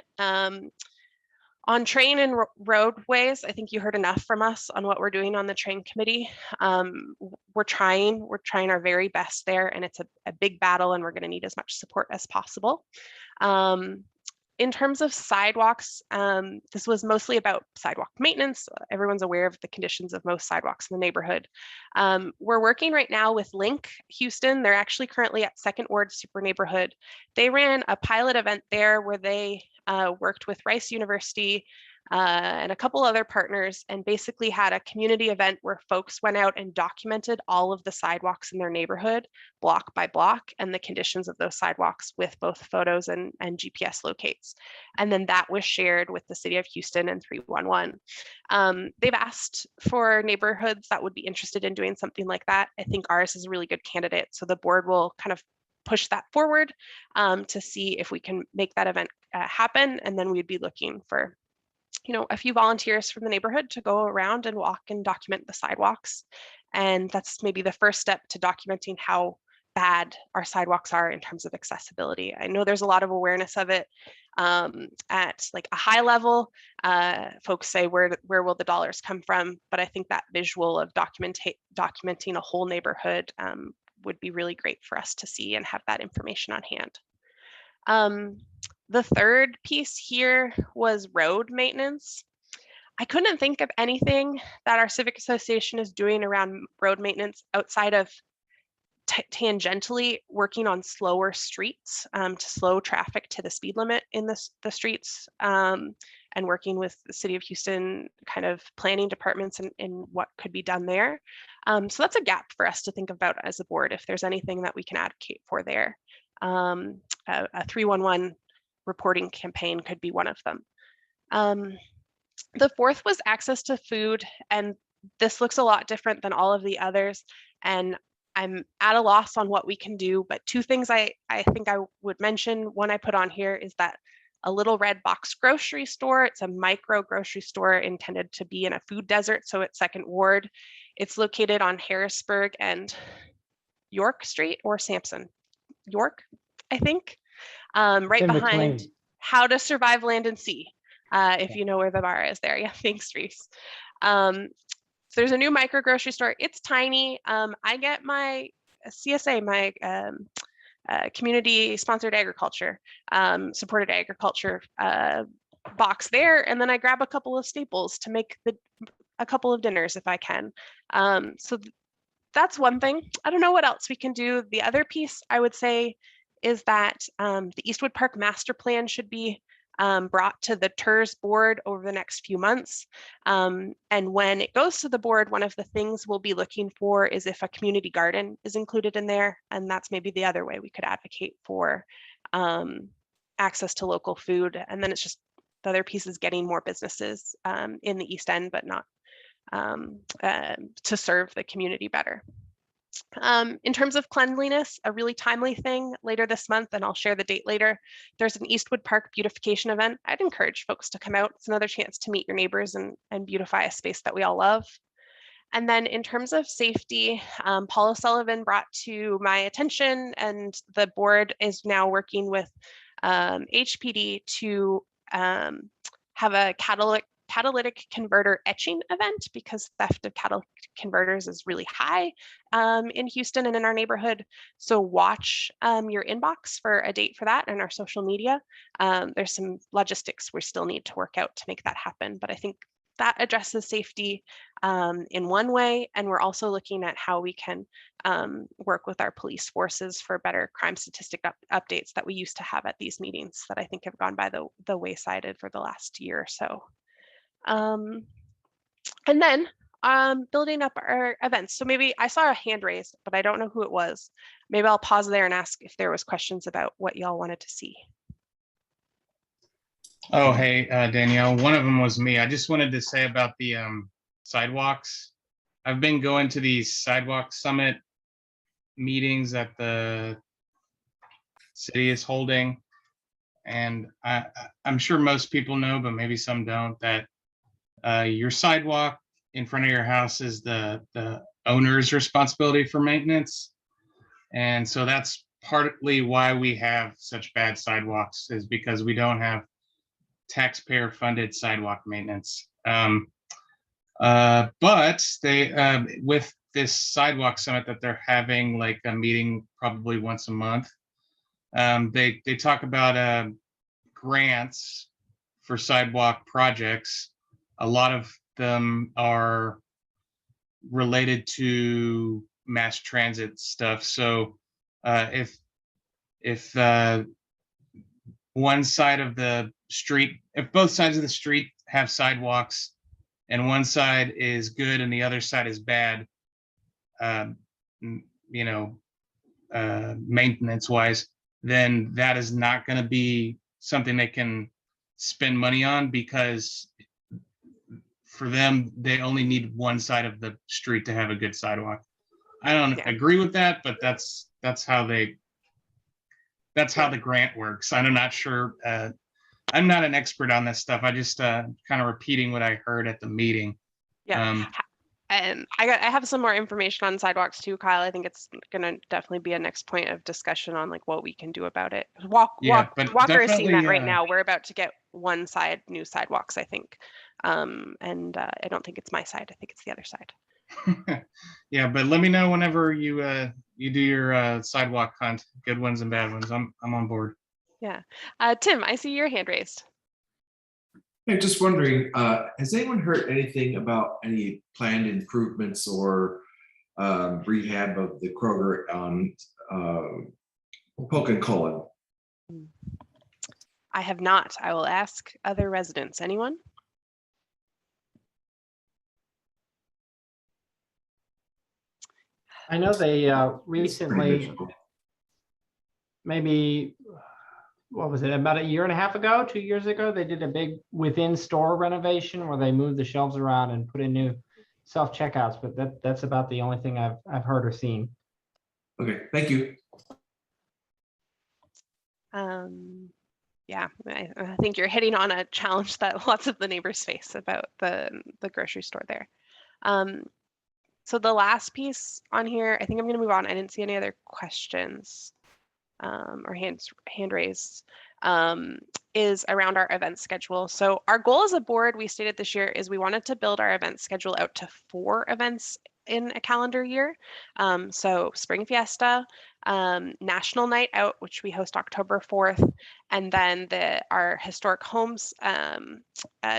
On train and roadways, I think you heard enough from us on what we're doing on the train committee. We're trying our very best there, and it's a big battle, and we're going to need as much support as possible. In terms of sidewalks, this was mostly about sidewalk maintenance. Everyone's aware of the conditions of most sidewalks in the neighborhood. We're working right now with Link Houston. They're actually currently at Second Ward Super Neighborhood. They ran a pilot event there where they worked with Rice University and a couple other partners, and basically had a community event where folks went out and documented all of the sidewalks in their neighborhood, block by block, and the conditions of those sidewalks with both photos and GPS locates. And then that was shared with the City of Houston and 311. They've asked for neighborhoods that would be interested in doing something like that. I think ours is a really good candidate, so the board will kind of push that forward to see if we can make that event happen, and then we'd be looking for a few volunteers from the neighborhood to go around and walk and document the sidewalks. And that's maybe the first step to documenting how bad our sidewalks are in terms of accessibility. I know there's a lot of awareness of it at like a high level. Folks say, where will the dollars come from? But I think that visual of documenting a whole neighborhood would be really great for us to see and have that information on hand. The third piece here was road maintenance. I couldn't think of anything that our civic association is doing around road maintenance outside of tangentially working on slower streets to slow traffic to the speed limit in the streets, and working with the City of Houston kind of planning departments in what could be done there. So that's a gap for us to think about as a board, if there's anything that we can advocate for there. A 311 reporting campaign could be one of them. The fourth was access to food, and this looks a lot different than all of the others, and I'm at a loss on what we can do, but 2 things I think I would mention. One I put on here is that a little red box grocery store. It's a micro grocery store intended to be in a food desert, so at Second Ward. It's located on Harrisburg and York Street, or Sampson. York, I think. Right behind How to Survive Land and Sea. if you know where the bar is there. Yeah, thanks, Reese. So there's a new micro grocery store. It's tiny. I get my CSA, my community sponsored agriculture, supported agriculture box there, and then I grab a couple of staples to make a couple of dinners if I can. So that's one thing. I don't know what else we can do. The other piece I would say is that the Eastwood Park master plan should be brought to the TERS board over the next few months. And when it goes to the board, one of the things we'll be looking for is if a community garden is included in there. And that's maybe the other way we could advocate for access to local food. And then it's just the other piece is getting more businesses in the East End, but not to serve the community better. In terms of cleanliness, a really timely thing later this month, and I'll share the date later, there's an Eastwood Park beautification event. I'd encourage folks to come out. It's another chance to meet your neighbors and beautify a space that we all love. And then in terms of safety, Paula Sullivan brought to my attention, and the board is now working with HPD to have a catalytic converter etching event, because theft of catalytic converters is really high in Houston and in our neighborhood. So watch your inbox for a date for that and our social media. There's some logistics we still need to work out to make that happen, but I think that addresses safety in one way. And we're also looking at how we can work with our police forces for better crime statistic updates that we used to have at these meetings that I think have gone by the wayside for the last year or so. And then building up our events. So maybe I saw a hand raised, but I don't know who it was. Maybe I'll pause there and ask if there was questions about what y'all wanted to see. Oh, hey, Danielle, one of them was me. I just wanted to say about the sidewalks. I've been going to these sidewalk summit meetings that the city is holding. And I'm sure most people know, but maybe some don't, that your sidewalk in front of your house is the owner's responsibility for maintenance. And so that's partly why we have such bad sidewalks, is because we don't have taxpayer funded sidewalk maintenance. But they, with this sidewalk summit that they're having, like a meeting probably once a month, they talk about grants for sidewalk projects. A lot of them are related to mass transit stuff. So if one side of the street, if both sides of the street have sidewalks and one side is good and the other side is bad, maintenance wise, then that is not going to be something they can spend money on, because for them, they only need one side of the street to have a good sidewalk. I don't agree with that, but that's how the grant works. I'm not sure. I'm not an expert on this stuff. I just kind of repeating what I heard at the meeting. Yeah. And I have some more information on sidewalks too, Kyle. I think it's going to definitely be a next point of discussion on like what we can do about it. Walker is seeing that right now. We're about to get one side new sidewalks, I think. And I don't think it's my side. I think it's the other side. Yeah, but let me know whenever you do your sidewalk hunt, good ones and bad ones. I'm on board. Yeah. Tim, I see your hand raised. Hey, just wondering, has anyone heard anything about any planned improvements or rehab of the Kroger on Polk and Cullen? I have not. I will ask other residents. Anyone? I know they recently, maybe, what was it, about a year and a half ago, 2 years ago, they did a big within store renovation where they moved the shelves around and put in new self-checkouts, but that's about the only thing I've heard or seen. Okay, thank you. Yeah, I think you're hitting on a challenge that lots of the neighbors face about the grocery store there. So the last piece on here, I think I'm going to move on. I didn't see any other questions. or hand raised, is around our event schedule. So our goal as a board, we stated this year, is we wanted to build our event schedule out to 4 events in a calendar year. So Spring Fiesta, National Night Out, which we host October 4th, and then our Historic Homes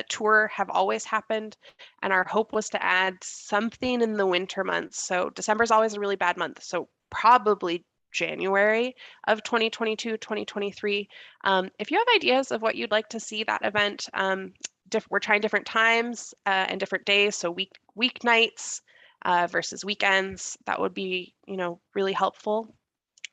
tour have always happened. And our hope was to add something in the winter months. So December is always a really bad month. So probably January of 2022, 2023. If you have ideas of what you'd like to see that event, we're trying different times and different days. So weeknights versus weekends, that would be, really helpful.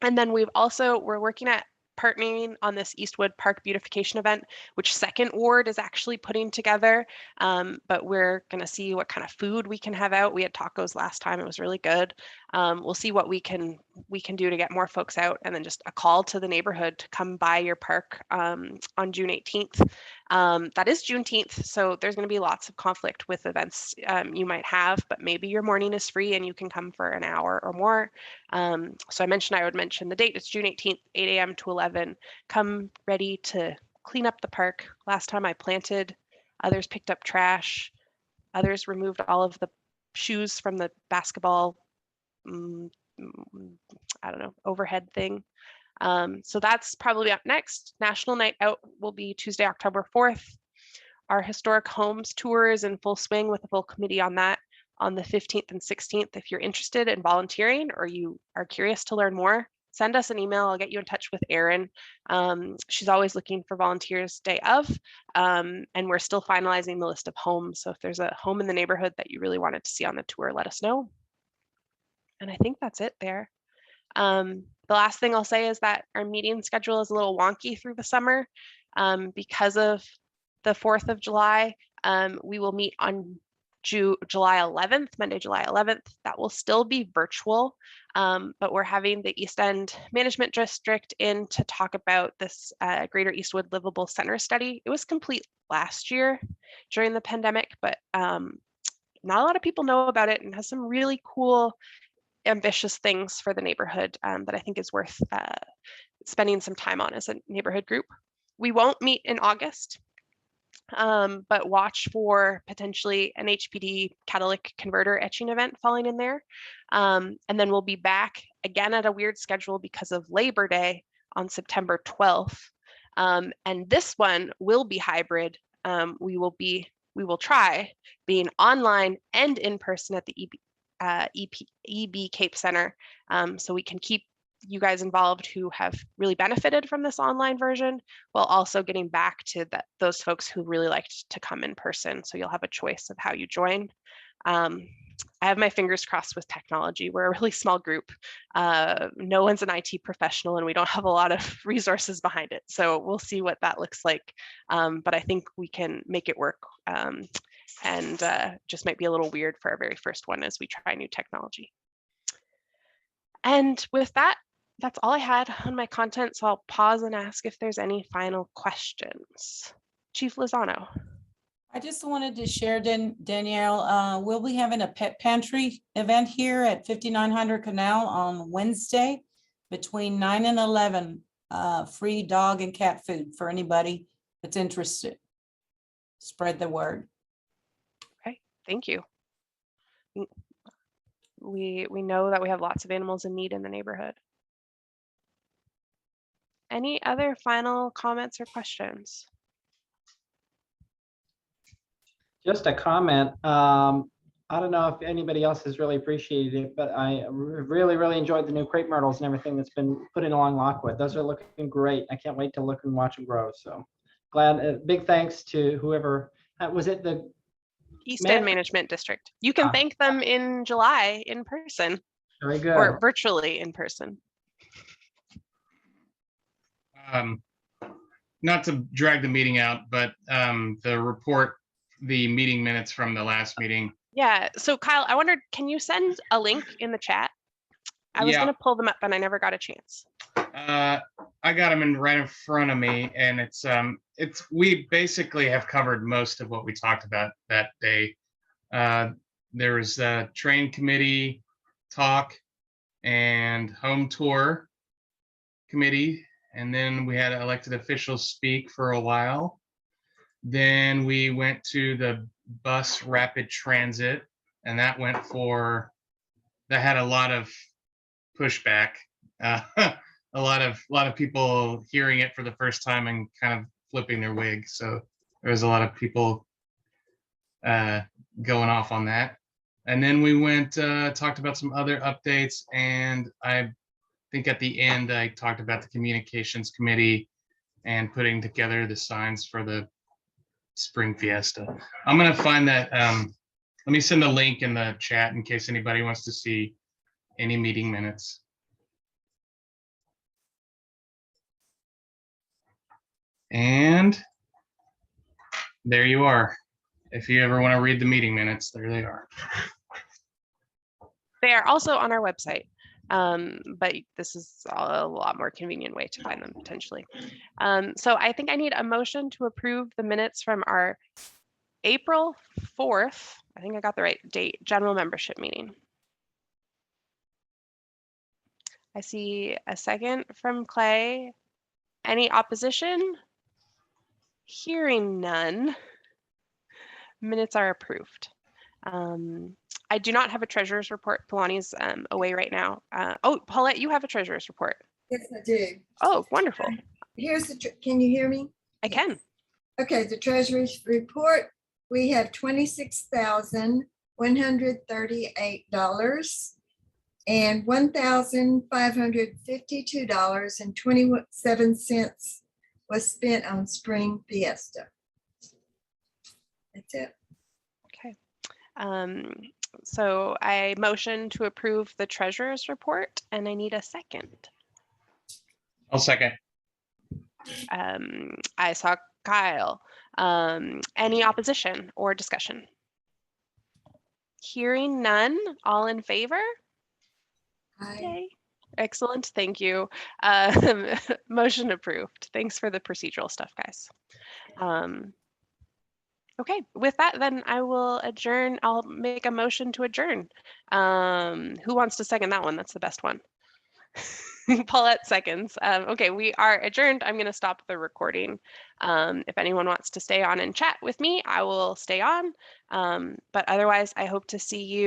And then we're working at partnering on this Eastwood Park beautification event, which Second Ward is actually putting together. But we're going to see what kind of food we can have out. We had tacos last time. It was really good. We'll see what we can do to get more folks out, and then just a call to the neighborhood to come by your park on June 18th. That is Juneteenth, so there's going to be lots of conflict with events you might have, but maybe your morning is free and you can come for an hour or more. So I would mention the date. It's June 18th, 8 a.m. to 11. Come ready to clean up the park. Last time I planted, others picked up trash, others removed all of the shoes from the basketball, overhead thing. So that's probably up next. National Night Out will be Tuesday, October 4th. Our Historic Homes tour is in full swing with a full committee on that on the 15th and 16th. If you're interested in volunteering or you are curious to learn more, send us an email. I'll get you in touch with Erin. She's always looking for volunteers day of, and we're still finalizing the list of homes. So if there's a home in the neighborhood that you really wanted to see on the tour, let us know. And I think that's it there. The last thing I'll say is that our meeting schedule is a little wonky through the summer because of the 4th of July. We will meet on July 11th, Monday, July 11th. That will still be virtual, but we're having the East End Management District in to talk about this Greater Eastwood Livable Center study. It was complete last year during the pandemic, but not a lot of people know about it, and has some really cool, ambitious things for the neighborhood that I think is worth spending some time on as a neighborhood group. We won't meet in August, but watch for potentially an HPD catalytic converter etching event falling in there. And then we'll be back again at a weird schedule because of Labor Day on September 12th. And this one will be hybrid. We will try being online and in person at the EB Cape Center, so we can keep you guys involved who have really benefited from this online version, while also getting back to those folks who really liked to come in person. So you'll have a choice of how you join. I have my fingers crossed with technology. We're a really small group. No one's an IT professional, and we don't have a lot of resources behind it. So we'll see what that looks like. But I think we can make it work. And just might be a little weird for our very first one as we try new technology. And with that, that's all I had on my content. So I'll pause and ask if there's any final questions. Chief Lozano. I just wanted to share, Danielle, we'll be having a pet pantry event here at 5900 Canal on Wednesday between 9 and 11. Free dog and cat food for anybody that's interested. Spread the word. Okay, thank you. We know that we have lots of animals in need in the neighborhood. Any other final comments or questions? Just a comment. I don't know if anybody else has really appreciated it, but I really enjoyed the new crepe myrtles and everything that's been put in along Lockwood. Those are looking great. I can't wait to look and watch them grow. So glad. Big thanks to whoever was it, the East End Management District. You can thank them in July in person. Very good. Or virtually in person. Not to drag the meeting out, but the report, the meeting minutes from the last meeting. Yeah, so Kyle, I wondered, can you send a link in the chat? I was gonna pull them up, but I never got a chance. I got them right in front of me, and we basically have covered most of what we talked about that day. There was a train committee talk and home tour. committee, and then we had elected officials speak for a while. Then we went to the bus rapid transit, and that had a lot of pushback. A lot of people hearing it for the first time and kind of flipping their wig. So there was a lot of people going off on that. And then we went, talked about some other updates, and I think at the end I talked about the communications committee and putting together the signs for the spring fiesta. I'm gonna find that. Let me send a link in the chat in case anybody wants to see any meeting minutes. And there you are. If you ever want to read the meeting minutes, there they are. They are also on our website, but this is a lot more convenient way to find them potentially. So I think I need a motion to approve the minutes from our April 4th, I think I got the right date, general membership meeting. I see a second from Clay. Any opposition? Hearing none, minutes are approved. I do not have a treasurer's report. Palani's away right now. Oh, Paulette, you have a treasurer's report. Yes, I do. Oh, wonderful. Here's can you hear me? I can. Okay, the treasurer's report. We have $26,138 and $1,552.27 was spent on Spring Fiesta. That's it. Okay. So I motion to approve the treasurer's report, and I need a second. I'll second. I saw Kyle. Any opposition or discussion? Hearing none, all in favor? Aye. Yay. Excellent, thank you. Motion approved. Thanks for the procedural stuff, guys. Okay, with that, then I will adjourn. I'll make a motion to adjourn. Who wants to second that one? That's the best one. Paulette seconds. Okay, we are adjourned. I'm going to stop the recording. If anyone wants to stay on and chat with me, I will stay on. But otherwise, I hope to see you